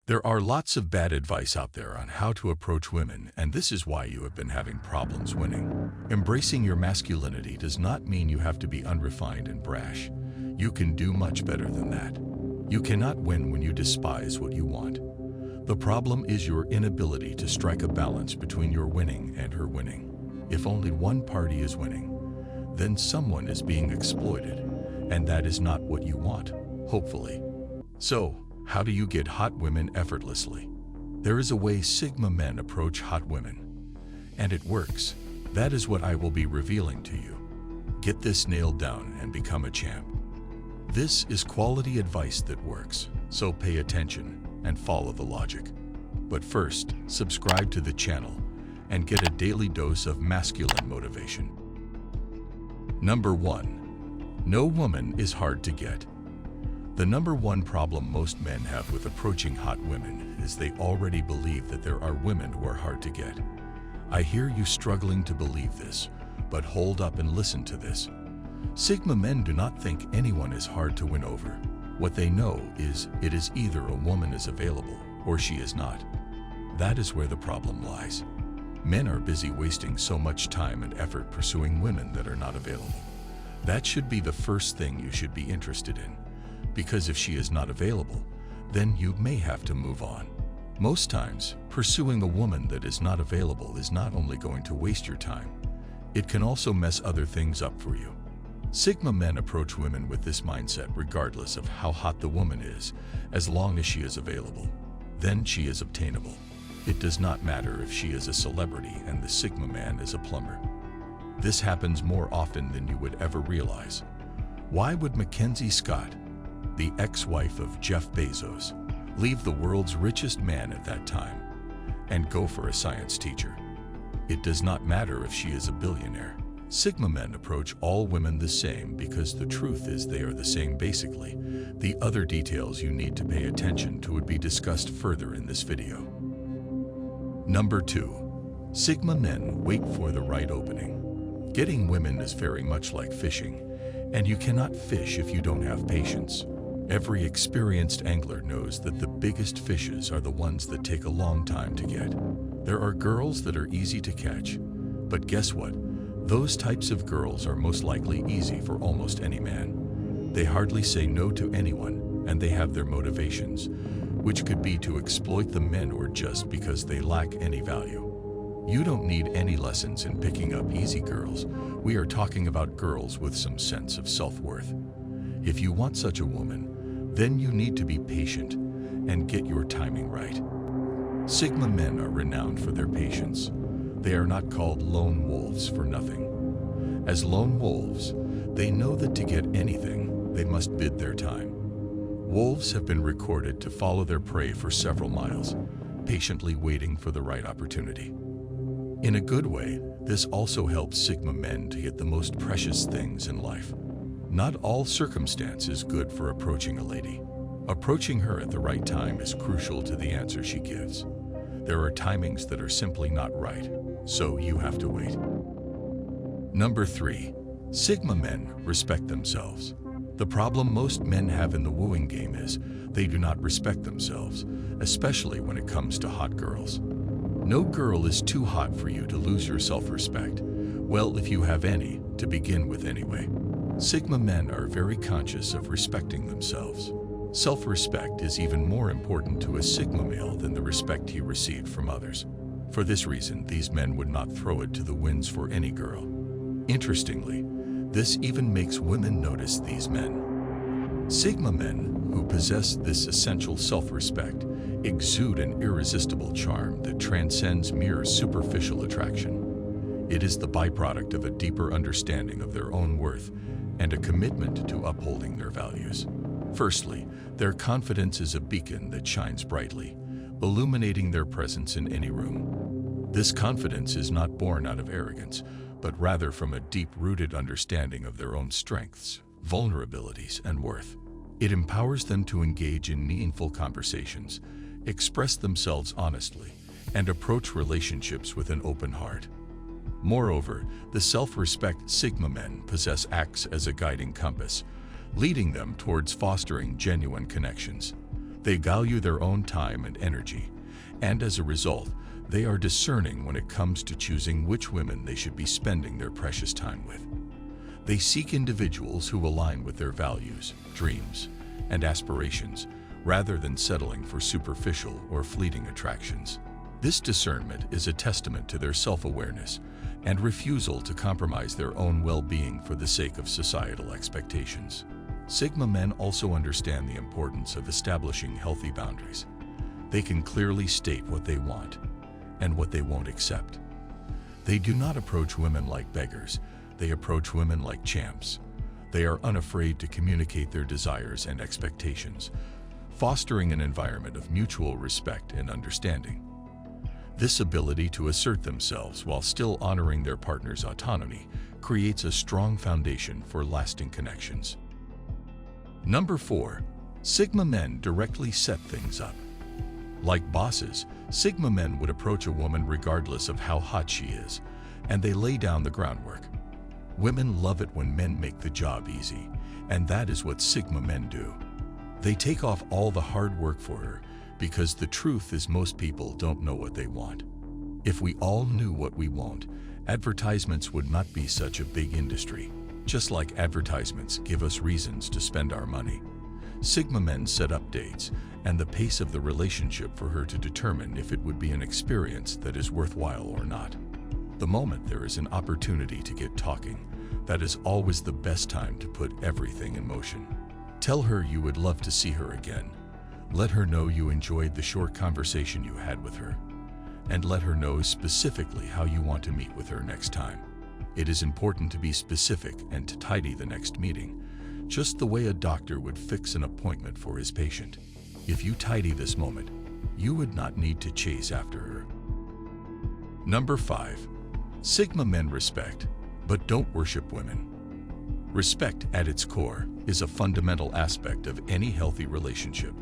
There are lots of bad advice out there on how to approach women, and this is why you have been having problems winning. Embracing your masculinity does not mean you have to be unrefined and brash. You can do much better than that. You cannot win when you despise what you want. The problem is your inability to strike a balance between your winning and her winning. If only one party is winning, then someone is being exploited, and that is not what you want, hopefully. So, how do you get hot women effortlessly? There is a way Sigma men approach hot women, and it works. That is what I will be revealing to you. Get this nailed down and become a champ. This is quality advice that works, so pay attention and follow the logic. But first, subscribe to the channel and get a daily dose of masculine motivation. Number 1. No woman is hard to get. The number one problem most men have with approaching hot women is they already believe that there are women who are hard to get. I hear you struggling to believe this, but hold up and listen to this. Sigma men do not think anyone is hard to win over. What they know is it is either a woman is available or she is not. That is where the problem lies. Men are busy wasting so much time and effort pursuing women that are not available. That should be the first thing you should be interested in. Because if she is not available, then you may have to move on. Most times, pursuing a woman that is not available is not only going to waste your time, it can also mess other things up for you. Sigma men approach women with this mindset regardless of how hot the woman is, as long as she is available. Then she is obtainable. It does not matter if she is a celebrity and the Sigma man is a plumber. This happens more often than you would ever realize. Why would Mackenzie Scott, the ex-wife of Jeff Bezos, leave the world's richest man at that time and go for a science teacher? It does not matter if she is a billionaire. Sigma men approach all women the same because the truth is they are the same basically. The other details you need to pay attention to would be discussed further in this video. Number 2. Sigma men wait for the right opening. Getting women is very much like fishing, and you cannot fish if you don't have patience. Every experienced angler knows that the biggest fishes are the ones that take a long time to get. There are girls that are easy to catch, but guess what? Those types of girls are most likely easy for almost any man. They hardly say no to anyone, and they have their motivations, which could be to exploit the men or just because they lack any value. You don't need any lessons in picking up easy girls. We are talking about girls with some sense of self-worth. If you want such a woman, then you need to be patient and get your timing right. Sigma men are renowned for their patience. They are not called lone wolves for nothing. As lone wolves, they know that to get anything, they must bid their time. Wolves have been recorded to follow their prey for several miles, patiently waiting for the right opportunity. In a good way, this also helps Sigma men to get the most precious things in life. Not all circumstance is good for approaching a lady. Approaching her at the right time is crucial to the answer she gives. There are timings that are simply not right, so you have to wait. Number 3. Sigma men respect themselves. The problem most men have in the wooing game is they do not respect themselves, especially when it comes to hot girls. No girl is too hot for you to lose your self-respect. Well, if you have any, to begin with anyway. Sigma men are very conscious of respecting themselves. Self-respect is even more important to a Sigma male than the respect he received from others. For this reason, these men would not throw it to the winds for any girl. Interestingly, this even makes women notice these men. Sigma men who possess this essential self-respect exude an irresistible charm that transcends mere superficial attraction. It is the byproduct of a deeper understanding of their own worth and a commitment to upholding their values. Firstly, their confidence is a beacon that shines brightly, illuminating their presence in any room. This confidence is not born out of arrogance, but rather from a deep-rooted understanding of their own strengths, vulnerabilities, and worth. It empowers them to engage in meaningful conversations, express themselves honestly, and approach relationships with an open heart. Moreover, the self-respect Sigma men possess acts as a guiding compass, leading them towards fostering genuine connections. They value their own time and energy, and as a result, they are discerning when it comes to choosing which women they should be spending their precious time with. They seek individuals who align with their values, dreams, and aspirations, rather than settling for superficial or fleeting attractions. This discernment is a testament to their self-awareness and refusal to compromise their own well-being for the sake of societal expectations. Sigma men also understand the importance of establishing healthy boundaries. They can clearly state what they want and what they won't accept. They do not approach women like beggars. They approach women like champs. They are unafraid to communicate their desires and expectations, fostering an environment of mutual respect and understanding. This ability to assert themselves while still honoring their partner's autonomy creates a strong foundation for lasting connections. Number 4. Sigma men directly set things up. Like bosses, Sigma men would approach a woman regardless of how hot she is, and they lay down the groundwork. Women love it when men make the job easy, and that is what Sigma men do. They take off all the hard work for her, because the truth is most people don't know what they want. If we all knew what we want, advertisements would not be such a big industry. Just like advertisements give us reasons to spend our money, Sigma men set up dates and the pace of the relationship for her to determine if it would be an experience that is worthwhile or not. The moment there is an opportunity to get talking, that is always the best time to put everything in motion. Tell her you would love to see her again. Let her know you enjoyed the short conversation you had with her, and let her know specifically how you want to meet with her next time. It is important to be specific and to tidy the next meeting, just the way a doctor would fix an appointment for his patient. If you tidy this moment, you would not need to chase after her. Number 5. Sigma men respect, but don't worship women. Respect at its core is a fundamental aspect of any healthy relationship.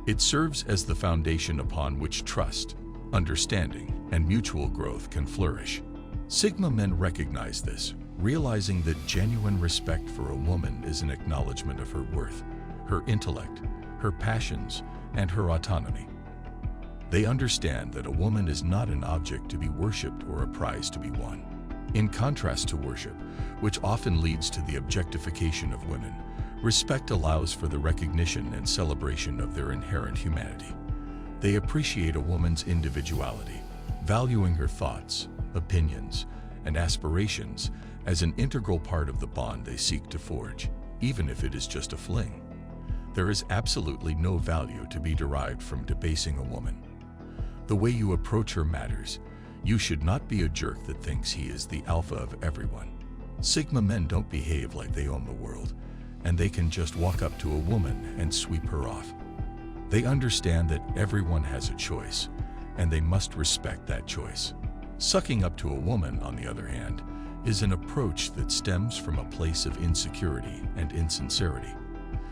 It serves as the foundation upon which trust, understanding, and mutual growth can flourish. Sigma men recognize this, realizing that genuine respect for a woman is an acknowledgement of her worth, her intellect, her passions, and her autonomy. They understand that a woman is not an object to be worshipped or a prize to be won. In contrast to worship, which often leads to the objectification of women, respect allows for the recognition and celebration of their inherent humanity. They appreciate a woman's individuality, valuing her thoughts, opinions, and aspirations as an integral part of the bond they seek to forge, even if it is just a fling. There is absolutely no value to be derived from debasing a woman. The way you approach her matters. You should not be a jerk that thinks he is the alpha of everyone. Sigma men don't behave like they own the world, and they can just walk up to a woman and sweep her off. They understand that everyone has a choice, and they must respect that choice. Sucking up to a woman, on the other hand, is an approach that stems from a place of insecurity and insincerity.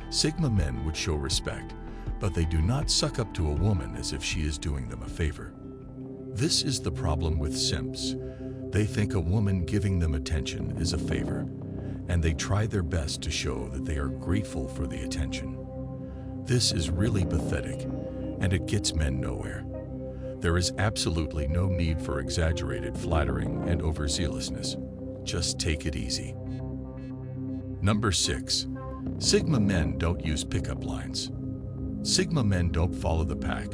Sigma men would show respect, but they do not suck up to a woman as if she is doing them a favor. This is the problem with simps. They think a woman giving them attention is a favor, and they try their best to show that they are grateful for the attention. This is really pathetic, and it gets men nowhere. There is absolutely no need for exaggerated flattering and overzealousness. Just take it easy. Number 6. Sigma men don't use pickup lines. Sigma men don't follow the pack.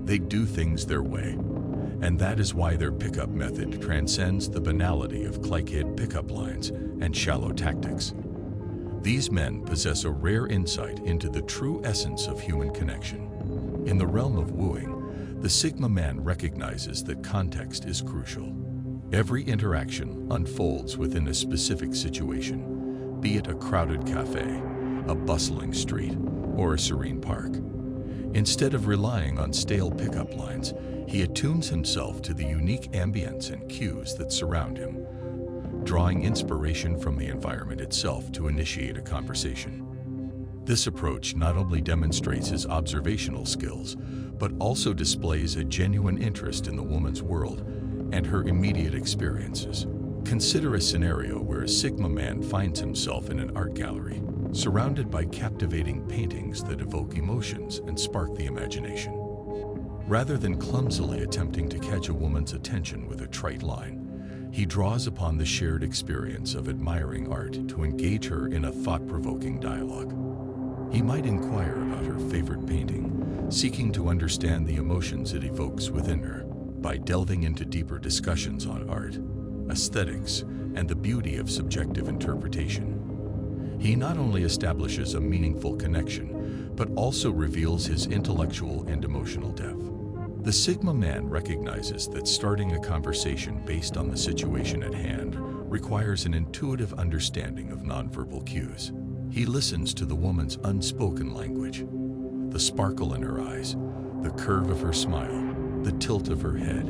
They do things their way. And that is why their pickup method transcends the banality of clickhead pickup lines and shallow tactics. These men possess a rare insight into the true essence of human connection. In the realm of wooing, the Sigma man recognizes that context is crucial. Every interaction unfolds within a specific situation, be it a crowded cafe, a bustling street, or a serene park. Instead of relying on stale pickup lines, he attunes himself to the unique ambience and cues that surround him, drawing inspiration from the environment itself to initiate a conversation. This approach not only demonstrates his observational skills, but also displays a genuine interest in the woman's world and her immediate experiences. Consider a scenario where a Sigma man finds himself in an art gallery. surrounded by captivating paintings that evoke emotions and spark the imagination. Rather than clumsily attempting to catch a woman's attention with a trite line, he draws upon the shared experience of admiring art to engage her in a thought-provoking dialogue. He might inquire about her favorite painting, seeking to understand the emotions it evokes within her. By delving into deeper discussions on art, aesthetics, and the beauty of subjective interpretation, he not only establishes a meaningful connection, but also reveals his intellectual and emotional depth. The Sigma man recognizes that starting a conversation based on the situation at hand requires an intuitive understanding of nonverbal cues. He listens to the woman's unspoken language, the sparkle in her eyes, the curve of her smile, the tilt of her head,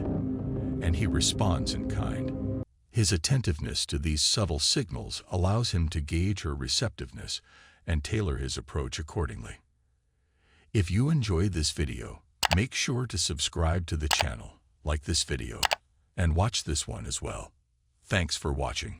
and he responds in kind. His attentiveness to these subtle signals allows him to gauge her receptiveness and tailor his approach accordingly. If you enjoyed this video, make sure to subscribe to the channel, like this video, and watch this one as well. Thanks for watching.